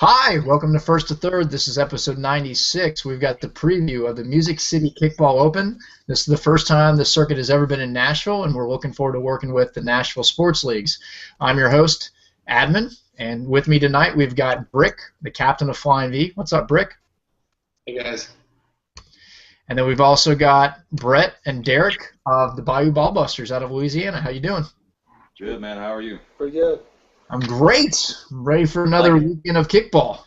Hi, welcome to First to Third. This is episode 96. We've got the preview of the Music City Kickball Open. This is the first time the circuit has ever been in Nashville, and we're looking forward to working with the Nashville Sports Leagues. I'm your host, Admin, and with me tonight we've got Brick, the captain of Flying V. What's up, Brick? Hey, guys. And then we've also got Brett and Derek of the Bayou Ballbusters out of Louisiana. How you doing? Good, man. How are you? Pretty good. I'm great. I'm ready for another weekend of kickball.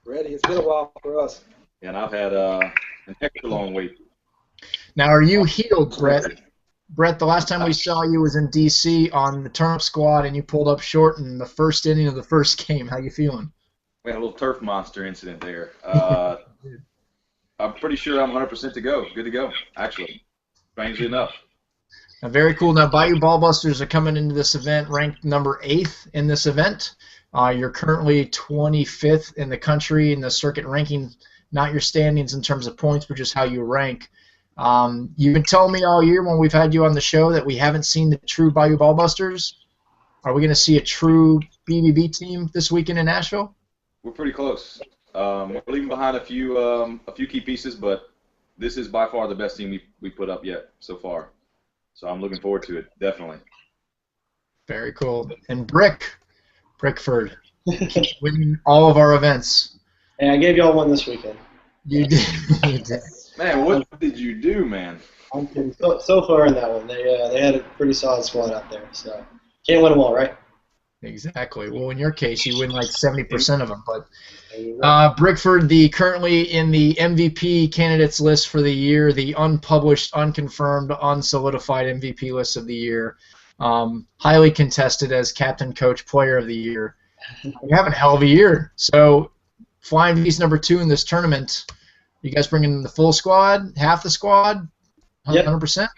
Ready. It's been a while for us. And I've had an extra long wait. Now, are you healed, Brett? Brett, the last time we saw you was in D.C. on the turnip squad, and you pulled up short in the first inning of the first game. How you feeling? We had a little turf monster incident there. I'm pretty sure I'm 100% to go. Good to go, actually, strangely enough. Now, very cool. Now, Bayou Ballbusters are coming into this event ranked number 8th in this event. You're currently 25th in the country in the circuit ranking, not your standings in terms of points, but just how you rank. You've been telling me all year when we've had you on the show that we haven't seen the true Bayou Ballbusters. Are we going to see a true BBB team this weekend in Nashville? We're pretty close. We're leaving behind a few key pieces, but this is by far the best team we put up yet so far. So I'm looking forward to it, definitely. Very cool. And Brickford, winning all of our events. Hey, I gave y'all one this weekend. You did. You did. Man, what did you do, man? I'm so far in that one. They had a pretty solid squad out there, so can't win them all, right? Exactly. Well, in your case, you win like 70% of them. But Brickford, currently in the MVP candidates list for the year, the unpublished, unconfirmed, unsolidified MVP list of the year, highly contested as captain, coach, player of the year. You're having a hell of a year. So, Flying V's number 2 in this tournament. You guys bringing the full squad, half the squad, 100%?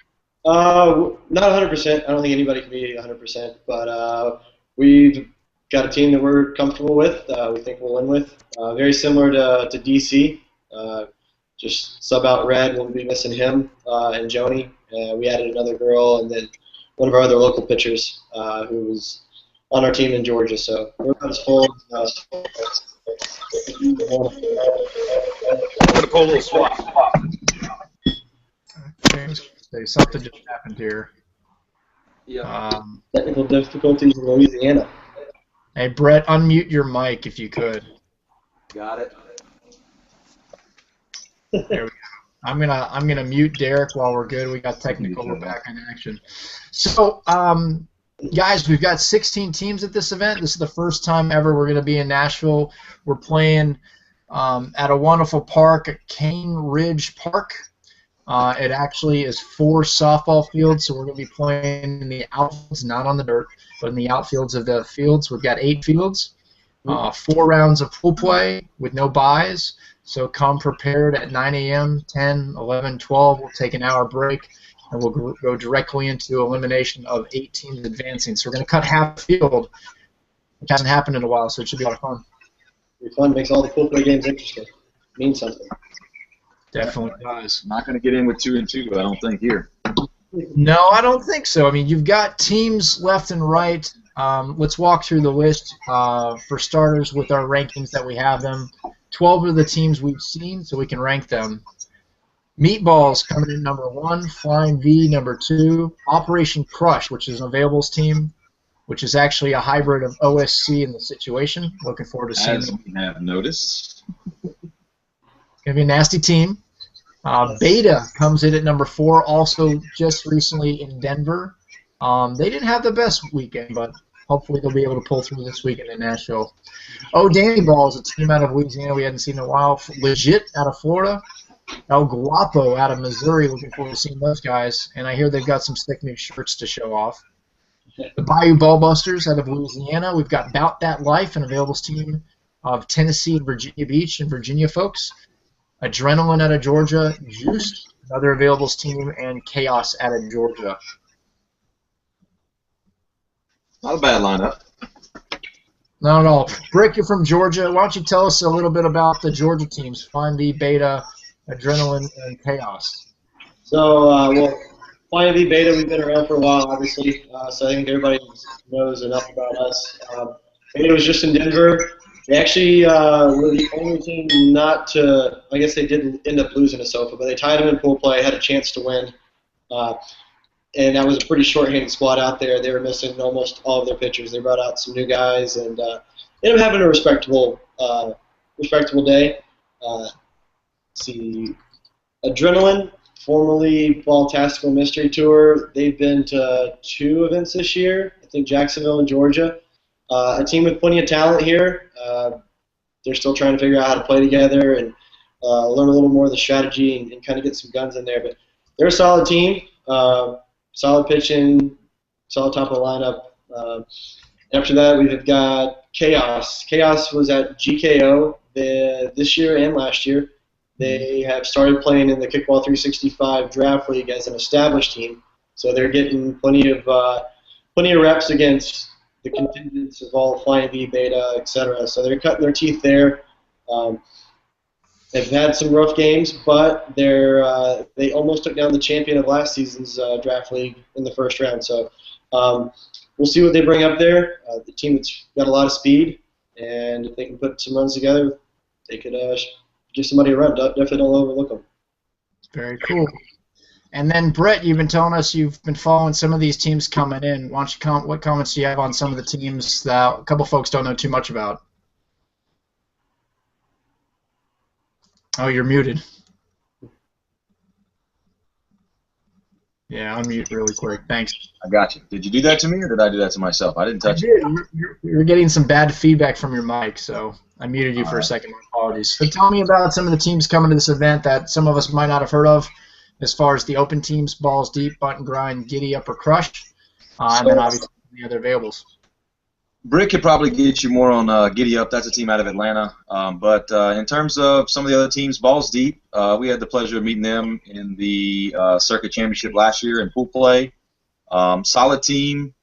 Not 100%. I don't think anybody can be 100%, but we've got a team that we're comfortable with. We think we'll win with. Very similar to DC. Just sub out Red. We'll be missing him and Joni. We added another girl, and then one of our other local pitchers who was on our team in Georgia. So we're about as full. I'm gonna pull a little swap. Okay, something just happened here. Yeah. Technical difficulties in Louisiana. Hey, Brett, unmute your mic if you could. Got it. There we go. I'm gonna mute Derek while we're good. We got technical. We're back in action. So, guys, we've got 16 teams at this event. This is the first time ever we're gonna be in Nashville. We're playing at a wonderful park, Cane Ridge Park. It actually is 4 softball fields, so we're going to be playing in the outfields, not on the dirt, but in the outfields of the fields. We've got 8 fields, 4 rounds of pool play with no byes, so come prepared at 9 a.m., 10, 11, 12. We'll take an hour break, and we'll go directly into elimination of 8 teams advancing. So we're going to cut half the field, which hasn't happened in a while, so it should be a lot of fun. It'll be fun. Makes all the pool play games interesting. Means something. Definitely does. Not going to get in with 2 and 2, I don't think, here. No, I don't think so. I mean, you've got teams left and right. Let's walk through the list for starters with our rankings that we have them. 12 of the teams we've seen, so we can rank them. Meatballs coming in number 1, Flying V number 2, Operation Crush, which is an availables team, which is actually a hybrid of OSC in the situation. Looking forward to seeing them. As we have noticed. It's going to be a nasty team. Beta comes in at number 4, also just recently in Denver. They didn't have the best weekend, but hopefully they'll be able to pull through this weekend in Nashville. Oh, Danny Ball is a team out of Louisiana we hadn't seen in a while. Legit out of Florida. El Guapo out of Missouri. Looking forward to seeing those guys. And I hear they've got some sick new shirts to show off. The Bayou Ballbusters out of Louisiana. We've got Bout That Life, an availables team of Tennessee and Virginia Beach and Virginia folks. Adrenaline out of Georgia, Juiced, another availables team, and Chaos out of Georgia. Not a bad lineup. Not at all. Brick, you're from Georgia. Why don't you tell us a little bit about the Georgia teams, Flying V, Beta, Adrenaline, and Chaos? So, well, Flying V Beta, we've been around for a while, obviously, so I think everybody knows enough about us. it was just in Denver. They actually were the only team not to. I guess they did end up losing to SOFA, but they tied them in pool play, had a chance to win, and that was a pretty short-handed squad out there. They were missing almost all of their pitchers. They brought out some new guys and ended up having a respectable day. See, Adrenaline, formerly Ball Tactical Mystery Tour. They've been to 2 events this year. I think Jacksonville and Georgia. A team with plenty of talent here. They're still trying to figure out how to play together and learn a little more of the strategy and kind of get some guns in there. But they're a solid team, solid pitching, solid top of the lineup. After that, we've got Chaos. Chaos was at GKO this year and last year. They have started playing in the Kickball 365 Draft League as an established team, so they're getting plenty of reps against the contingents of all Flying V, Beta, etc. So they're cutting their teeth there. They've had some rough games, but they almost took down the champion of last season's Draft League in the first round. So we'll see what they bring up there. The team that's got a lot of speed, and if they can put some runs together, they could give somebody a run. Definitely don't overlook them. Very cool. And then, Brett, you've been telling us you've been following some of these teams coming in. Why don't you what comments do you have on some of the teams that a couple folks don't know too much about? Oh, you're muted. Yeah, unmute really quick. Thanks. I got you. Did you do that to me, or did I do that to myself? I didn't touch it. You're getting some bad feedback from your mic, so I muted you for a second. My apologies. But tell me about some of the teams coming to this event that some of us might not have heard of, as far as the open teams: Balls Deep, Bunt and Grind, Giddy Up, or Crush, and then obviously the other availables. Brick could probably get you more on Giddy Up. That's a team out of Atlanta. But in terms of some of the other teams, Balls Deep, we had the pleasure of meeting them in the Circuit Championship last year in pool play. Solid team.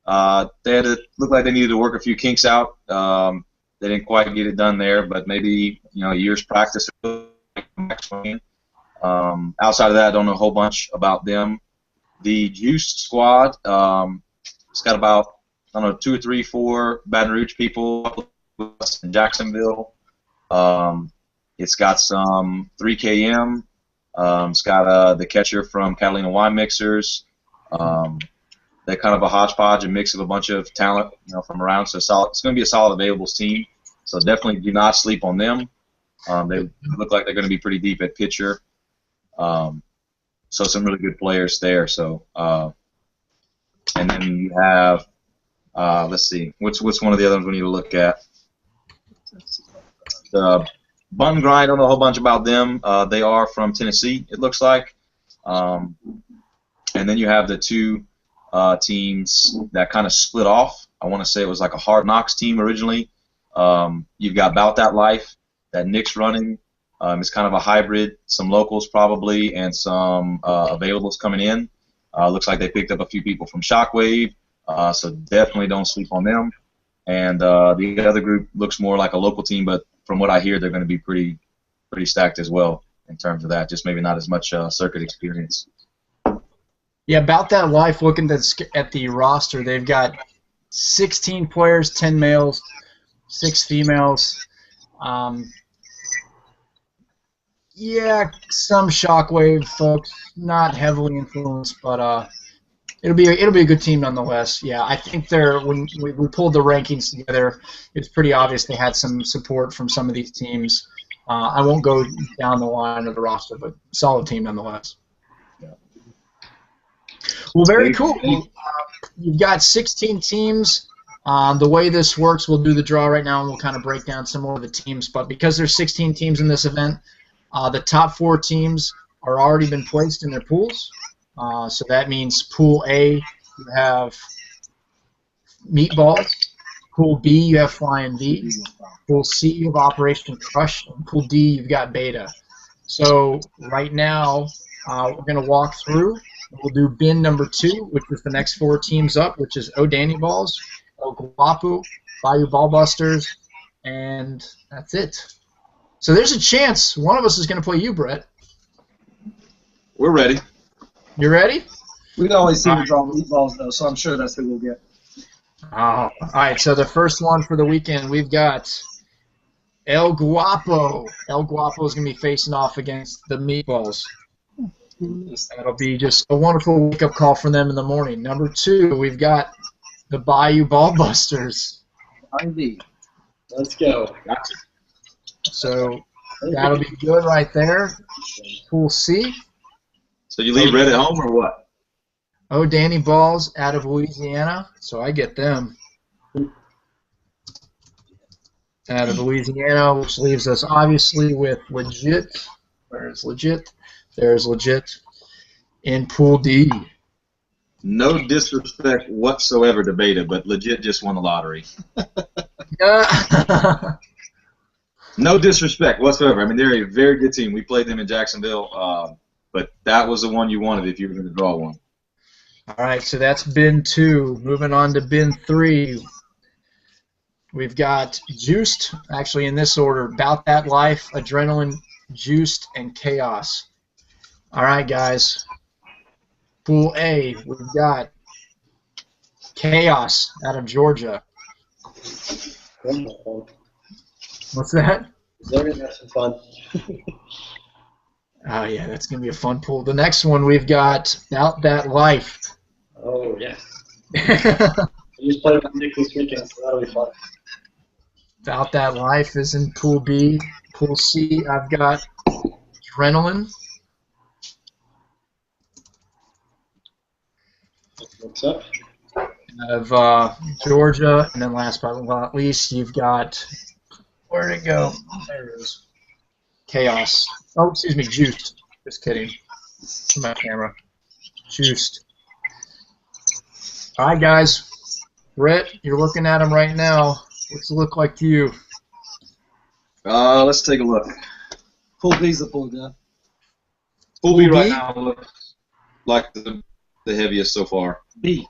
They looked like they needed to work a few kinks out. They didn't quite get it done there, but maybe a year's practice. Outside of that, I don't know a whole bunch about them. The Juice squad, it's got about 2 or 3, 4 Baton Rouge people in Jacksonville. It's got some 3KM. It's got the catcher from Catalina Wine Mixers. They're kind of a hodgepodge, a mix of a bunch of talent, from around. So solid. It's going to be a solid availables team. So definitely do not sleep on them. They look like they're going to be pretty deep at pitcher. So some really good players there. So and then you have. Let's see. What's one of the other ones we need to look at? The Bunt and Grind, I don't know a whole bunch about them. They are from Tennessee, it looks like. And then you have the 2 teams that kind of split off. I want to say it was like a Hard Knocks team originally. You've got About That Life that Nick's running. It's kind of a hybrid, some locals probably, and some availables coming in. Looks like they picked up a few people from Shockwave. So definitely don't sleep on them. And the other group looks more like a local team, but from what I hear, they're going to be pretty stacked as well in terms of that. Just maybe not as much circuit experience. Yeah, About That Life. Looking at the roster, they've got 16 players, 10 males, 6 females. Yeah, some Shockwave folks, not heavily influenced, but it'll be a good team nonetheless. Yeah, I think when we pulled the rankings together, it's pretty obvious they had some support from some of these teams. I won't go down the line of the roster, but solid team nonetheless. Yeah. Well, very cool. You've got 16 teams. The way this works, we'll do the draw right now, and we'll kind of break down some more of the teams. But because there's 16 teams in this event, the top 4 teams are already been placed in their pools. So that means Pool A, you have Meatballs. Pool B, you have Flying V. Pool C, you have Operation Crush. And Pool D, you've got Beta. So right now, we're going to walk through. We'll do bin number 2, which is the next 4 teams up, which is O'Danny Balls, El Guapo, Bayou Ballbusters, and that's it. So there's a chance one of us is going to play you, Brett. We're ready. You ready? We always seem to draw meatballs, though, so I'm sure that's who we'll get. Oh, all right, so the first one for the weekend, we've got El Guapo. El Guapo is going to be facing off against the Meatballs. That'll be just a wonderful wake-up call for them in the morning. Number 2, we've got the Bayou Ballbusters. Let's go. Gotcha. So that'll be good right there. Pool C. So you leave Red at home or what? Oh, Danny Balls out of Louisiana, so I get them. Out of Louisiana, which leaves us obviously with Legit. Where's Legit? There's Legit in Pool D. No disrespect whatsoever to Beta, but Legit just won the lottery. No disrespect whatsoever. I mean, they're a very good team. We played them in Jacksonville, but that was the one you wanted if you were going to draw one. All right, so that's bin 2. Moving on to bin 3. We've got Juiced, actually in this order, About That Life, Adrenaline, Juiced, and Chaos. All right, guys. Pool A, we've got Chaos out of Georgia. What's that? They're going to have some fun. Oh, yeah, that's going to be a fun pool. The next one, we've got About That Life. Oh, yeah. We just played with Nick this weekend, so that'll be fun. About That Life is in Pool B. Pool C, I've got Adrenaline. What's up? Of Georgia, and then last but not least, you've got, where'd it go? There it is. Chaos. Oh, excuse me, Juiced. Just kidding. My camera. Juiced. All right, guys. Brett, you're looking at them right now. What's it look like to you? Let's take a look. Pool B's the pool, yeah. Pool B Pool right B? now looks like the heaviest so far. B.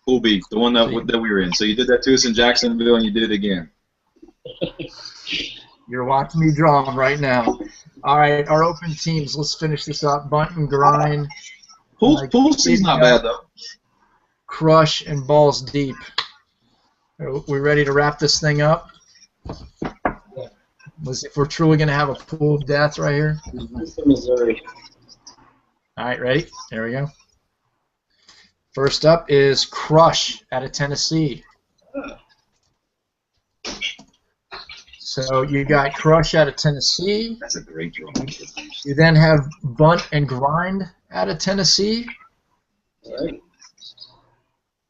Pool B, the one that we were in. So you did that to us in Jacksonville, and you did it again. You're watching me draw them right now. All right, our open teams. Let's finish this up. Bunt and Grind. Pool C's not bad, though. Crush and Balls Deep. Are we ready to wrap this thing up? Let's see if we're truly going to have a pool of death right here. Missouri. All right, ready? There we go. First up is Crush out of Tennessee. So you got Crush out of Tennessee. That's a great draw. You then have Bunt and Grind out of Tennessee. All right.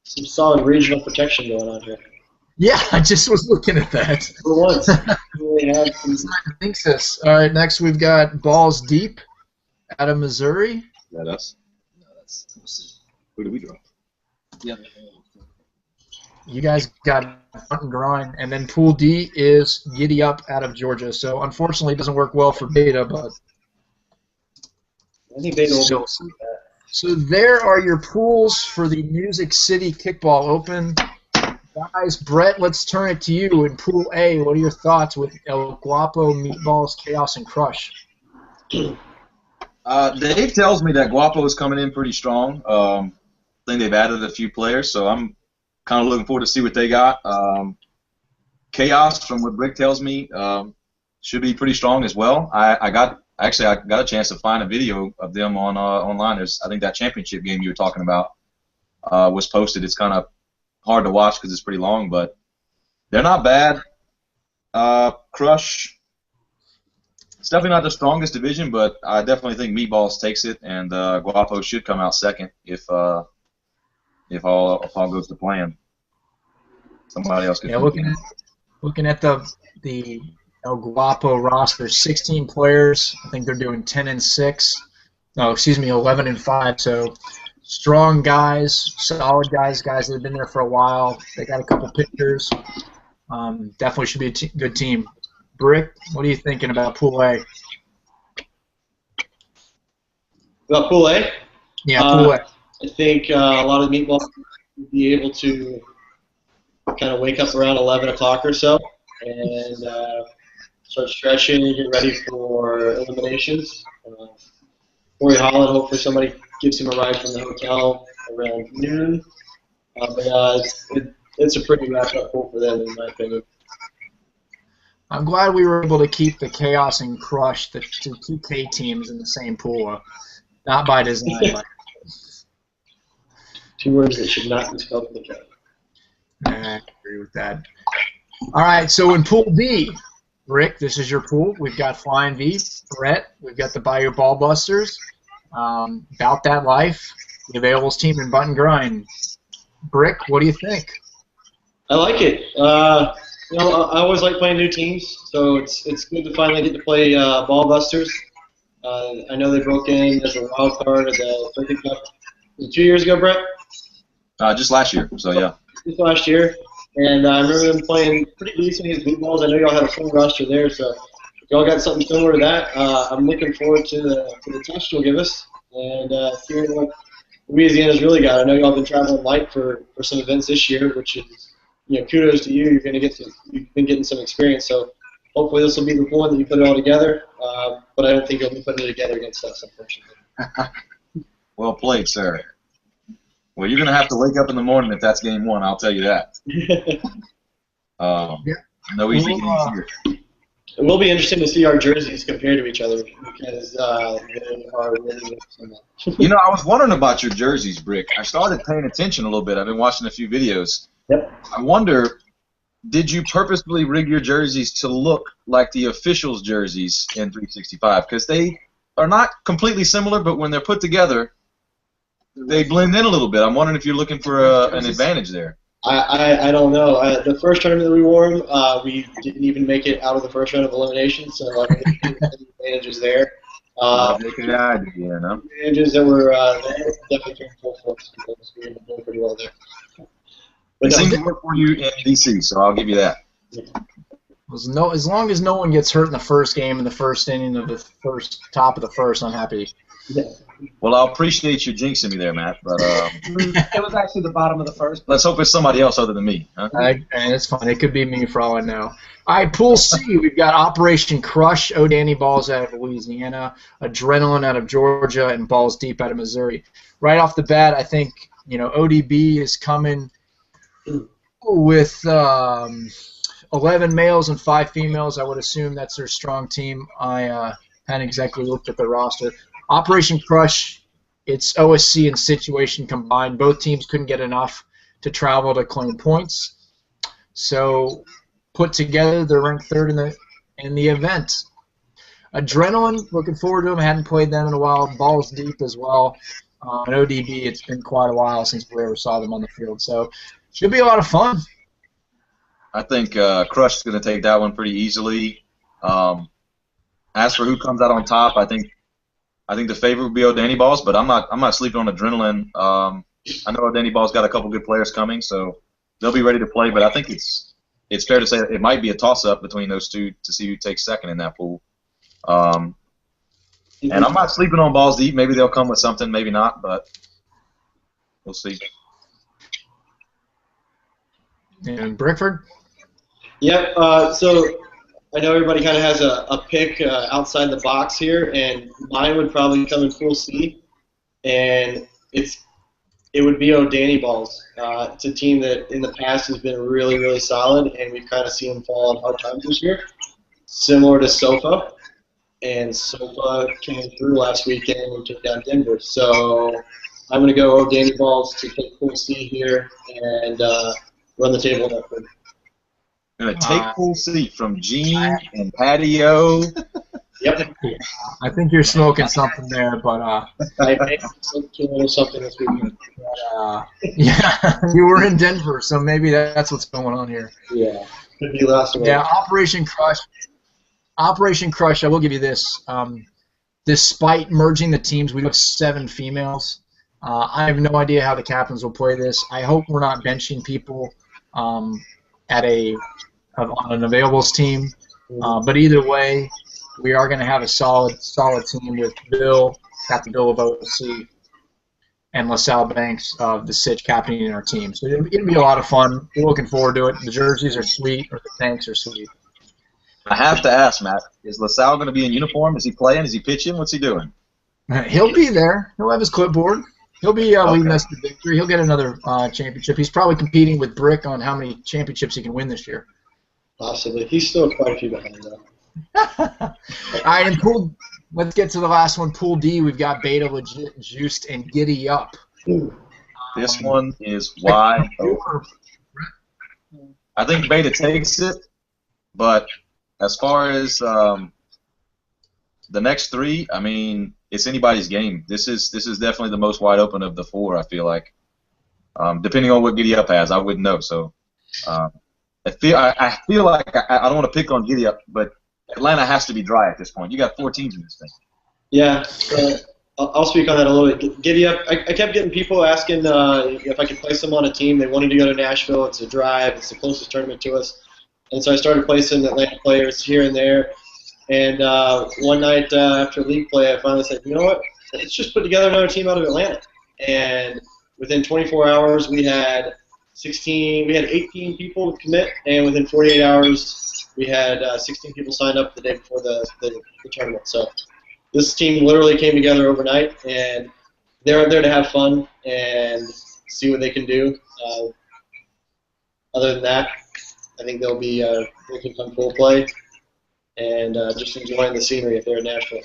Some solid regional protection going on here. Yeah, I just was looking at that. For once. We have some... Thanks, sis. All right, next we've got Balls Deep out of Missouri. Is that us? No, that's Who did we draw? yeah. You guys got Bunt and Grind, and then Pool D is Giddy Up out of Georgia. So unfortunately, it doesn't work well for Beta, but I think they will So- do that. so there are your pools for the Music City Kickball Open. Guys, Brett, let's turn it to you. In Pool A, what are your thoughts with El Guapo, Meatballs, Chaos, and Crush? Dave tells me that Guapo is coming in pretty strong. I think they've added a few players, so I'm kind of looking forward to see what they got. Chaos, from what Brick tells me, should be pretty strong as well. I got a chance to find a video of them on online. I think that championship game you were talking about was posted. It's kind of hard to watch because it's pretty long, but they're not bad. Crush, it's definitely not the strongest division, but I definitely think Meatballs takes it, and Guapo should come out second if all goes to plan. Somebody else could. Yeah, looking at the El Guapo roster, 16 players. I think they're doing 10-6. No, excuse me, 11-5. So strong guys, solid guys that have been there for a while. They got a couple pitchers. Definitely should be a good team. Brick, what are you thinking about Pool A? About Pool A? Yeah, Pool A. I think a lot of the meatballs will be able to kind of wake up around 11 o'clock or so and start stretching and get ready for eliminations. Corey Holland, hopefully somebody gives him a ride from the hotel around noon. it's a pretty wrapped up pool for them, in my opinion. I'm glad we were able to keep the Chaos and Crush, the two K teams, in the same pool. Not by design, but Two words that should not be spelled with a K. I agree with that. All right, so in Pool B, Rick, this is your pool. We've got Flying V, Brett. We've got the Bayou Ballbusters. About That Life, the Availables team, and Button Grind. Brick, what do you think? I like it. You know, I always like playing new teams, so it's good to finally get to play Ballbusters. I know they broke in as a wild card at the Circuit Cup. Was it 2 years ago, Brett? Just last year, so yeah. Just last year. And I remember them playing pretty decent against Blue Balls. I know y'all had a full roster there, so if y'all got something similar to that, I'm looking forward to the test you'll give us and seeing what Louisiana's really got. I know y'all been traveling light for some events this year, which is, you know, kudos to you. You've been getting some experience, so hopefully this will be the one that you put it all together. But I don't think you'll be putting it together against us, unfortunately. Well played, sir. Well, you're going to have to wake up in the morning if that's game one, I'll tell you that. No easy games here. It will be interesting to see our jerseys compared to each other because they are really similar. You know, I was wondering about your jerseys, Brick. I started paying attention a little bit. I've been watching a few videos. Yep. I wonder, did you purposely rig your jerseys to look like the officials' jerseys in 365? Because they are not completely similar, but when they're put together, they blend in a little bit. I'm wondering if you're looking for an advantage there. I don't know. The first tournament that we wore them, we didn't even make it out of the first round of elimination, so I think there's some advantages there. Advantages that were there definitely came full force because we were doing pretty well there. But It seems to work for you in DC, so I'll give you that. As long as no one gets hurt in the first game in the first inning of the top of the first, I'm happy. Yeah. Well, I'll appreciate you jinxing me there, Matt, but It was actually the bottom of the first. let's hope it's somebody else other than me. Huh? It's fine. It could be me for all I know. All right, Pool C, we've got Operation Crush, O'Danny Balls out of Louisiana, Adrenaline out of Georgia, and Balls Deep out of Missouri. Right off the bat, I think, you know, ODB is coming with 11 males and 5 females. I would assume that's their strong team. I hadn't exactly looked at the roster. Operation Crush, it's OSC and Situation combined. Both teams couldn't get enough to travel to claim points. So put together, they're ranked third in the event. Adrenaline, looking forward to them. Hadn't played them in a while. Balls Deep as well. And ODB, it's been quite a while since we ever saw them on the field. So should be a lot of fun. I think Crush is going to take that one pretty easily. As for who comes out on top, I think the favorite would be O'Danny Balls, but I'm not sleeping on Adrenaline. I know O'Danny Balls got a couple good players coming, so they'll be ready to play. But I think it's fair to say that it might be a toss-up between those two to see who takes second in that pool. And I'm not sleeping on Balls Deep. Maybe they'll come with something, maybe not, but we'll see. And Brickford? Yep. So I know everybody kind of has a pick outside the box here, and mine would probably come in Pool C, and it would be O'Danny Balls. It's a team that in the past has been really, really solid, and we've kind of seen them fall on hard times this year, similar to SOFA. And SOFA came through last weekend and took down Denver. So I'm going to go O'Danny Balls to take Pool C here and run the table in that one. I'm going to take Pool C from Gene and Patio. Yep. I think you're smoking something there, but I may have something this weekend. yeah, you were in Denver, so maybe that's what's going on here. Yeah. Could be last one. Yeah, Operation Crush. Operation Crush, I will give you this. Despite merging the teams, we have 7 females. I have no idea how the captains will play this. I hope we're not benching people on an availables team. But either way, we are going to have a solid team with Captain Bill of OC, and LaSalle Banks of the Sitch captaining our team. So it'll be a lot of fun. We're looking forward to it. The jerseys are sweet, or the tanks are sweet. I have to ask, Matt, is LaSalle going to be in uniform? Is he playing? Is he pitching? What's he doing? He'll be there. He'll have his clipboard. He'll be leading Okay. us to victory. He'll get another championship. He's probably competing with Brick on how many championships he can win this year. Possibly. He's still quite a few behind, though. All right, and let's get to the last one. Pool D, we've got Beta, Legit, Juiced, and Giddy Up. This one is wide open. I think Beta takes it, but as far as the next three, I mean, it's anybody's game. This is definitely the most wide open of the four, I feel like. Depending on what Giddy Up has, I wouldn't know. So I feel like I don't want to pick on Giddy Up, but Atlanta has to be dry at this point. You got 4 teams in this thing. Yeah, I'll speak on that a little bit. Giddy Up, I kept getting people asking if I could place them on a team. They wanted to go to Nashville. It's a drive. It's the closest tournament to us. And so I started placing Atlanta players here and there. And one night after league play, I finally said, you know what, let's just put together another team out of Atlanta. And within 24 hours, we had 18 people commit, and within 48 hours, we had 16 people signed up the day before the tournament. So this team literally came together overnight, and they're out there to have fun and see what they can do. Other than that, I think they'll be looking on full play and just enjoying the scenery if they're in Nashville.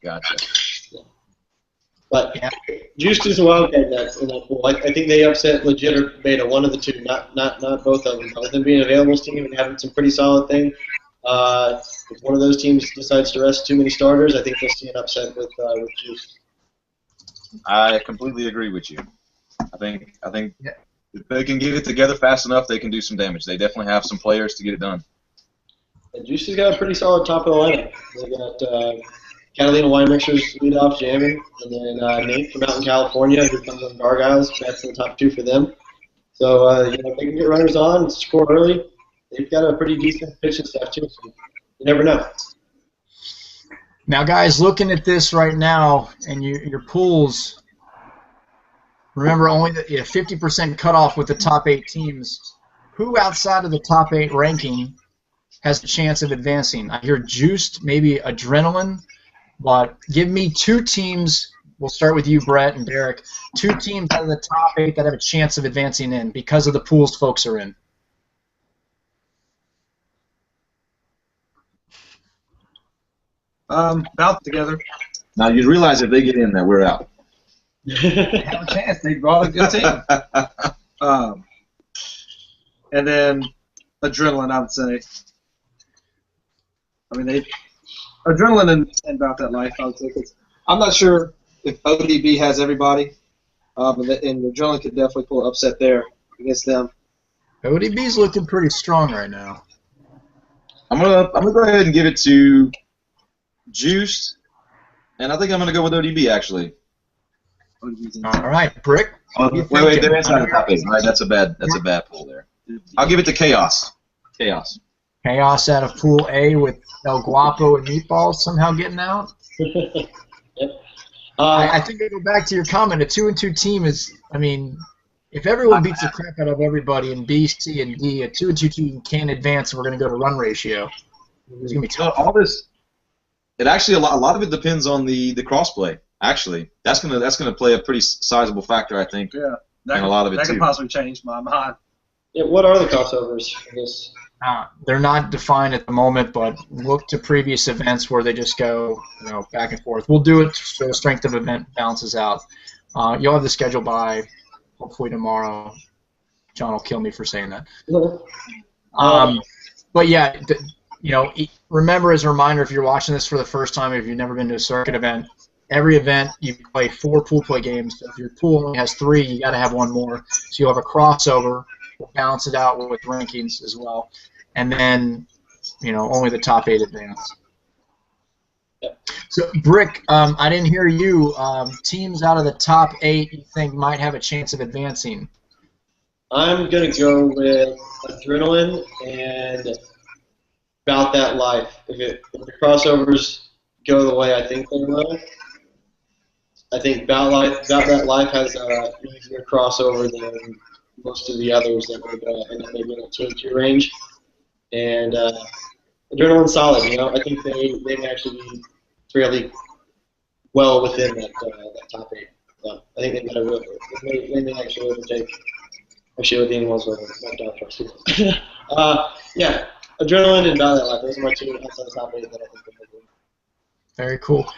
Gotcha. But Juiced is a wildcat in that pool. I think they upset Legit or Beta, one of the two, not both of them. But with them being an available team and having some pretty solid thing, if one of those teams decides to rest too many starters, I think they'll see an upset with Juiced. I completely agree with you. I think if they can get it together fast enough, they can do some damage. They definitely have some players to get it done. And Juiced has got a pretty solid top of the lineup. They got Catalina Wine Mixers lead off jamming, and then Nate from out in California who comes on Gargoyles. That's the top 2 for them. So if they can get runners on and score early, they've got a pretty decent pitching staff too. So you never know. Now, guys, looking at this right now, and your pools, remember only the 50% cutoff with the top 8 teams. Who outside of the top 8 ranking has a chance of advancing? I hear Juiced, maybe Adrenaline, but give me 2 teams. We'll start with you, Brett and Derek. 2 teams out of the top 8 that have a chance of advancing in because of the pools folks are in. Bounce together. Now you realize if they get in there, we're out. They have a chance. They brought a good team. And then Adrenaline, I would say. I mean, Adrenaline and About That Life, I would say. I'm not sure if ODB has everybody, and Adrenaline could definitely pull an upset there against them. ODB's looking pretty strong right now. I'm gonna go ahead and give it to Juiced, and I think I'm gonna go with ODB actually. All right, Brick. Wait, they're inside the top 8. Right, that's a bad pull there. I'll give it to Chaos. Chaos. Chaos out of Pool A with El Guapo and Meatballs somehow getting out. Yep. I think I go back to your comment. A 2-2 team is, I mean, if everyone beats the crap out of everybody in B, C, and D, a 2-2 team can advance, and we're going to go to run ratio. It's going to be tough. All this, it actually a lot of it depends on the crossplay. Actually, that's gonna play a pretty sizable factor, I think. Yeah, and a lot of it that too. could possibly change my mind. Yeah, what are the crossovers for this? They're not defined at the moment, but look to previous events where they just go, back and forth. We'll do it so the strength of event balances out. You'll have the schedule by hopefully tomorrow. John will kill me for saying that. But yeah, remember as a reminder, if you're watching this for the first time, if you've never been to a circuit event, every event you play 4 pool play games. So if your pool only has 3, you got to have 1 more. So you'll have a crossover. We'll balance it out with rankings as well, and then only the top 8 advance. Yep. So Brick, I didn't hear you. Teams out of the top 8 you think might have a chance of advancing? I'm gonna go with Adrenaline and About That Life. If the crossovers go the way I think they will, I think About That Life has an easier crossover than most of the others that would end up maybe in a 2-2 range. And Adrenaline's solid. I think they may actually be fairly well within that top 8. So I think they've got a real. They may actually overtake. Actually, with the animals over not Dark Horse. Yeah, Adrenaline and Valley Life. Those are my two outside the top 8 that I think they're doing. Very cool.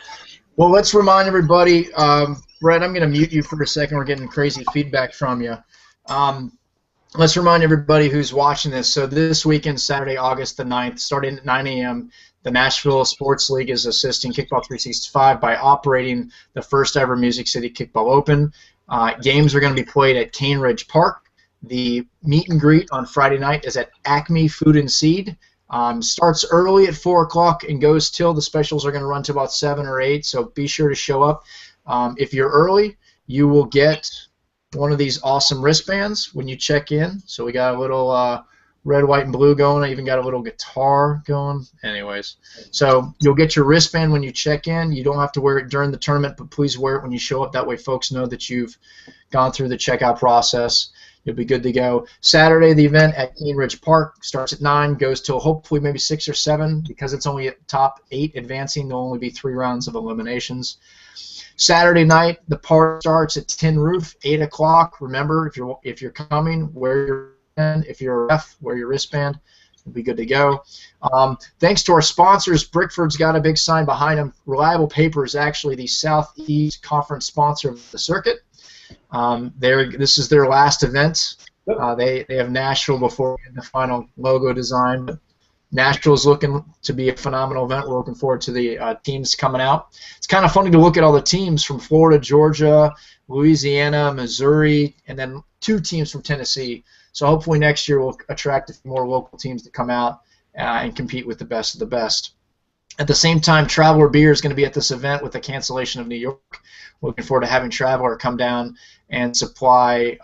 Well, let's remind everybody, Brett, I'm going to mute you for a second. We're getting crazy feedback from you. Let's remind everybody who's watching this. So this weekend, Saturday, August the 9th, starting at 9 a.m., the Nashville Sports League is assisting Kickball 365 by operating the first ever Music City Kickball Open. Games are going to be played at Cane Ridge Park. The meet and greet on Friday night is at Acme Food and Seed. Starts early at 4 o'clock and goes till the specials are going to run to about 7 or 8, so be sure to show up. If you're early, you will get one of these awesome wristbands when you check in. So we got a little red, white, and blue going. I even got a little guitar going. Anyways, so you'll get your wristband when you check in. You don't have to wear it during the tournament, but please wear it when you show up. That way folks know that you've gone through the checkout process. You'll be good to go. Saturday, the event at Cane Ridge Park starts at 9, goes till hopefully maybe 6 or 7. Because it's only at top 8 advancing, there'll only be 3 rounds of eliminations. Saturday night, the party starts at Tin Roof, 8 o'clock. Remember, if you're coming, wear your wristband. If you're a ref, wear your wristband. You'll be good to go. Thanks to our sponsors, Brickford's got a big sign behind them. Reliable Paper is actually the Southeast Conference sponsor of the circuit. This is their last event. They have Nashville before the final logo design, but Nashville is looking to be a phenomenal event. We're looking forward to the teams coming out. It's kind of funny to look at all the teams from Florida, Georgia, Louisiana, Missouri, and then 2 teams from Tennessee. So hopefully next year we'll attract a few more local teams to come out and compete with the best of the best. At the same time, Traveler Beer is going to be at this event with the cancellation of New York. Looking forward to having Traveler come down and supply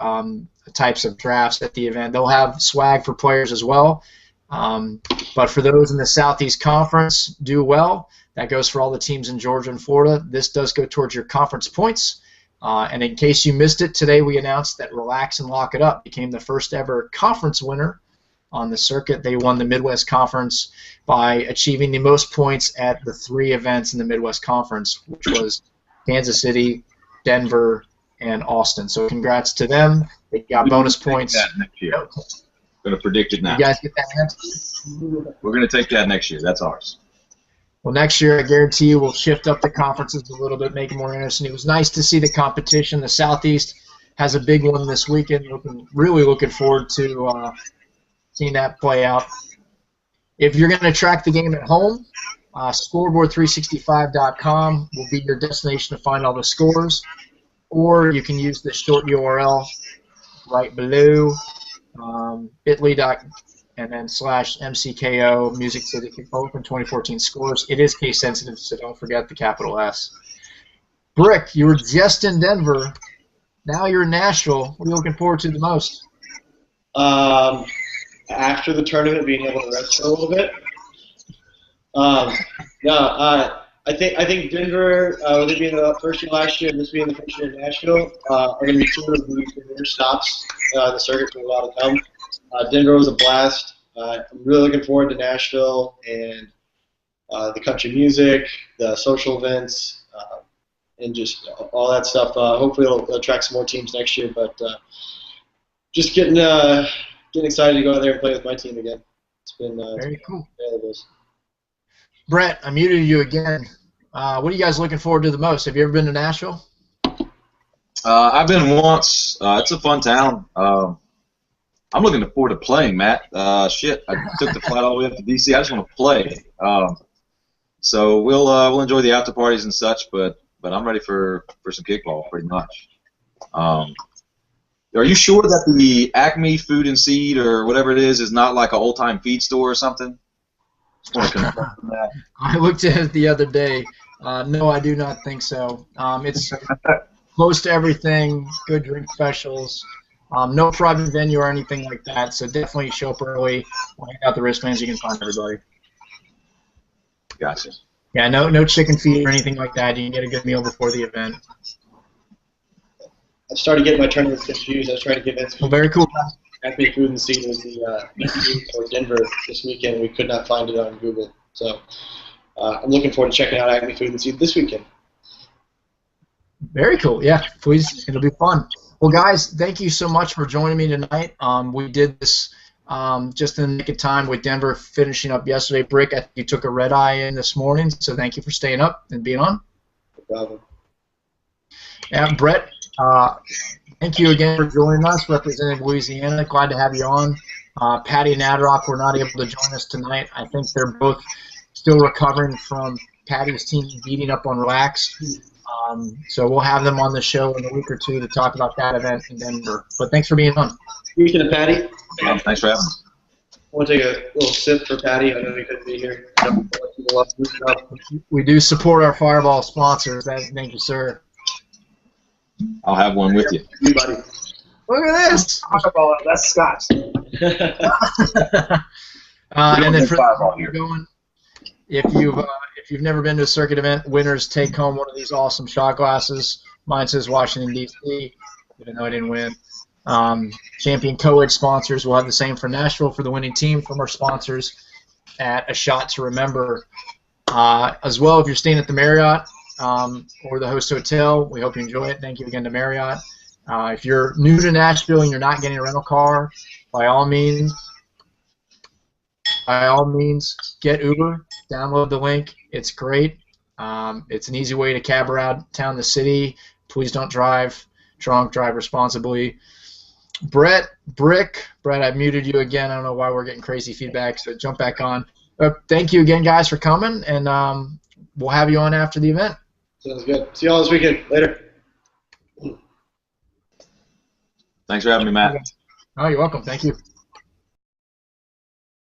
types of drafts at the event. They'll have swag for players as well. But for those in the Southeast Conference, do well. That goes for all the teams in Georgia and Florida. This does go towards your conference points. And in case you missed it, today we announced that Relax and Lock It Up became the first ever conference winner on the circuit. They won the Midwest Conference by achieving the most points at the 3 events in the Midwest Conference, which was Kansas City, Denver, and Austin. So congrats to them. They got bonus points. That next year. Going to predict it now. You guys get that answer? We're going to take that next year. That's ours. Well, next year, I guarantee you, we'll shift up the conferences a little bit, make it more interesting. It was nice to see the competition. The Southeast has a big one this weekend. Really looking forward to seeing that play out. If you're going to track the game at home, scoreboard365.com will be your destination to find all the scores. Or you can use the short URL right below, bit.ly and then /MCKO Music City Kickball Open 2014 scores. It is case sensitive, so don't forget the capital S. Brick, you were just in Denver. Now you're in Nashville. What are you looking forward to the most? After the tournament, being able to rest for a little bit. I think Denver, with it being the first year last year and this being the first year in Nashville, are going to be 2 of the premier stops the circuit for a while to come. Denver was a blast. I'm really looking forward to Nashville and the country music, the social events, and just all that stuff. Hopefully it'll attract some more teams next year, but just getting excited to go out there and play with my team again. It's been very cool. Valuable. Brett, I muted you again. What are you guys looking forward to the most? Have you ever been to Nashville? I've been once. It's a fun town. I'm looking forward to playing, Matt. Shit, I took the flight all the way up to D.C. I just want to play. So we'll enjoy the after parties and such, but I'm ready for some kickball, pretty much. Are you sure that the Acme Food and Seed or whatever it is not like an old-time feed store or something? Just want to confirm that. I looked at it the other day. No, I do not think so. It's close to everything, good drink specials, no private venue or anything like that, so definitely show up early. We'll hang out the wristbands, you can find everybody. Gotcha. Yeah, no chicken feet or anything like that. You can get a good meal before the event. I started getting my tournaments confused. I was trying to give Vince. Well, very cool. Acme Food and Seed was the for Denver this weekend. We could not find it on Google, so I'm looking forward to checking out Acme Food and Seed this weekend. Very cool. Yeah, please. It'll be fun. Well, guys, thank you so much for joining me tonight. We did this just in the nick of time with Denver finishing up yesterday. Brick, I think you took a red eye in this morning, so thank you for staying up and being on. No problem. Yeah, Brett, thank you again for joining us, representing Louisiana. Glad to have you on. Patty and Adrock were not able to join us tonight. I think they're both still recovering from Patty's team beating up on Relax. So we'll have them on the show in a week or two to talk about that event in Denver. But thanks for being on. Speaking of Patty, Thanks for having me. I want to take a little sip for Patty. I know he couldn't be here. We do support our Fireball sponsors. Thank you, sir. I'll have one with you. You, buddy. Look at this. Fireball, that's Scotch. And then for Fireball here. going, if you've never been to a circuit event, winners take home one of these awesome shot glasses. Mine says Washington D.C. even though I didn't win. Champion co-ed sponsors will have the same for Nashville for the winning team from our sponsors at A Shot to Remember. As well, if you're staying at the Marriott or the host hotel, we hope you enjoy it. Thank you again to Marriott. If you're new to Nashville and you're not getting a rental car, by all means, get Uber. Download the link. It's great. It's an easy way to cab around town, the city. Please don't drive drunk. Drive responsibly. Brett, I've muted you again. I don't know why we're getting crazy feedback, so jump back on. Thank you again, guys, for coming, and we'll have you on after the event. Sounds good. See you all this weekend. Later. Thanks for having me, Matt. Oh, you're welcome. Thank you.